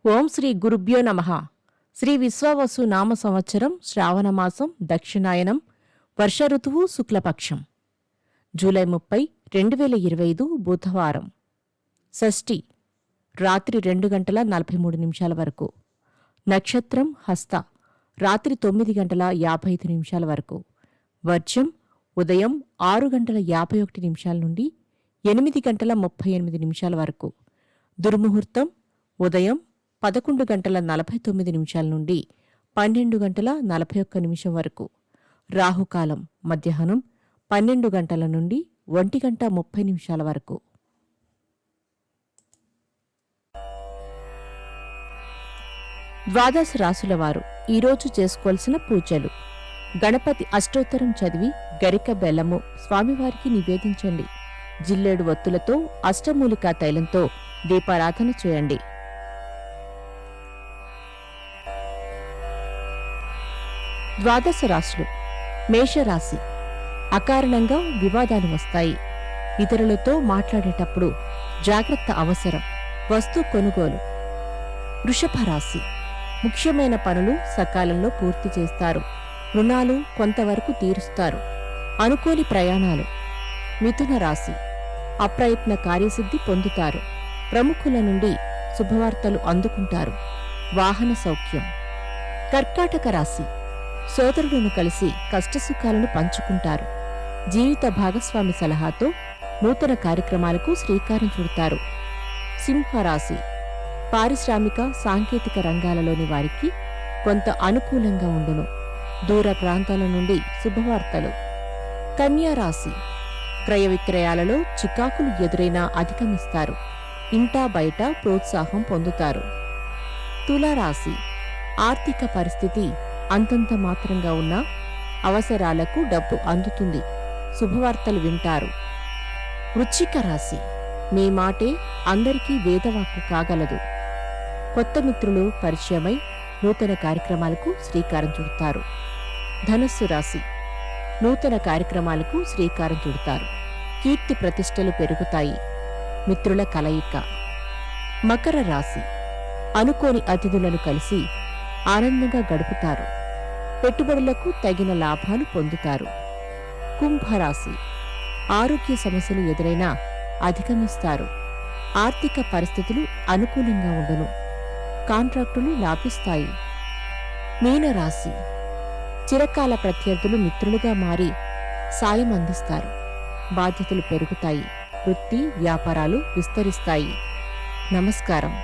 ఓం శ్రీ గురుభ్యో నమః. శ్రీ విశ్వావసు నామ సంవత్సరం శ్రావణమాసం దక్షిణాయనం వర్ష ఋతువు శుక్లపక్షం జూలై 30, 2025 బుధవారం. షష్ఠి రాత్రి 2:43 వరకు. నక్షత్రం హస్త రాత్రి 9:55 వరకు. వర్జం ఉదయం 6:51 నుండి 8:38 వరకు. దుర్ముహూర్తం ఉదయం 11:49 నుండి 12:41 వరకు. రాహుకాలం మధ్యాహ్నం 12 గంటల నుండి 1:30 వరకు. ద్వాదశ రాశుల వారు ఈరోజు చేసుకోవాల్సిన పూజలు: గణపతి అష్టోత్తరం చదివి గరిక బెల్లము స్వామివారికి నివేదించండి. జిల్లేడు ఒత్తులతో అష్టమూలికా తైలంతో దీపారాధన చేయండి. ద్వాదశ రాశులు. మేషరాశి. అకారణంగా వివాదాలు వస్తాయి. ఇతరులతో మాట్లాడేటప్పుడు జాగ్రత్త అవసరం. వస్తు కొనుగోలు. వృషభ రాశి. ముఖ్యమైన పనులు సకాలంలో పూర్తి చేస్తారు. రుణాలు కొంతవరకు తీరుస్తారు. అనుకోని ప్రయాణాలు. మిథున రాశి. అప్రయత్న కార్యసిద్ధి పొందుతారు. ప్రముఖుల నుండి శుభవార్తలు అందుకుంటారు. వాహన సౌఖ్యం. కర్కాటక రాశి. సోదరులను కలిసి కష్టసుఖాలను పంచుకుంటారు. జీవిత భాగస్వామి సలహాతో నూతన కార్యక్రమాలకు శ్రీకారం చుడతారు. సింహరాశి. పారిశ్రామిక సాంకేతిక రంగాలలోని వారికి కొంత అనుకూలంగా ఉండును. దూర ప్రాంతాల నుండి శుభవార్తలు. కన్యారాశి. క్రయ విక్రయాలలో చికాకులు ఎదురైనా అధిగమిస్తారు. ఇంటా బయట ప్రోత్సాహం పొందుతారు. తులారాశి. ఆర్థిక పరిస్థితి అంతంత మాత్రంగా ఉన్నా అవసరాలకు డబ్బు అందుతుంది. శుభవార్తలు వింటారు. వృశ్చిక రాశి. మీ మాటే అందరికీ వేదవాక్కు కాగలదు. కొత్త మిత్రులు పరిచయమై నూతన కార్యక్రమాలకు శ్రీకారం చుడతారు. ధనస్సు రాశి. నూతన కార్యక్రమాలకు శ్రీకారం చుడతారు. కీర్తి ప్రతిష్టలు పెరుగుతాయి. మిత్రుల కలయిక. మకర రాశి. అనుకోని అతిథులను కలిసి ఆనందంగా గడుపుతారు. పెట్టుబడులకు తగిన లాభాలు పొందుతారు. కుంభరాశి. ఆరోగ్య సమస్యలు ఎదురైనా అధిగమిస్తారు. ఆర్థిక పరిస్థితులు అనుకూలంగా ఉండును. కాంట్రాక్టులు లాభిస్తాయి. మీనరాశి. చిరకాల ప్రత్యర్థులు మిత్రులుగా మారి సాయం అందిస్తారు. బాధ్యతలు పెరుగుతాయి. వృత్తి వ్యాపారాలు విస్తరిస్తాయి. నమస్కారం.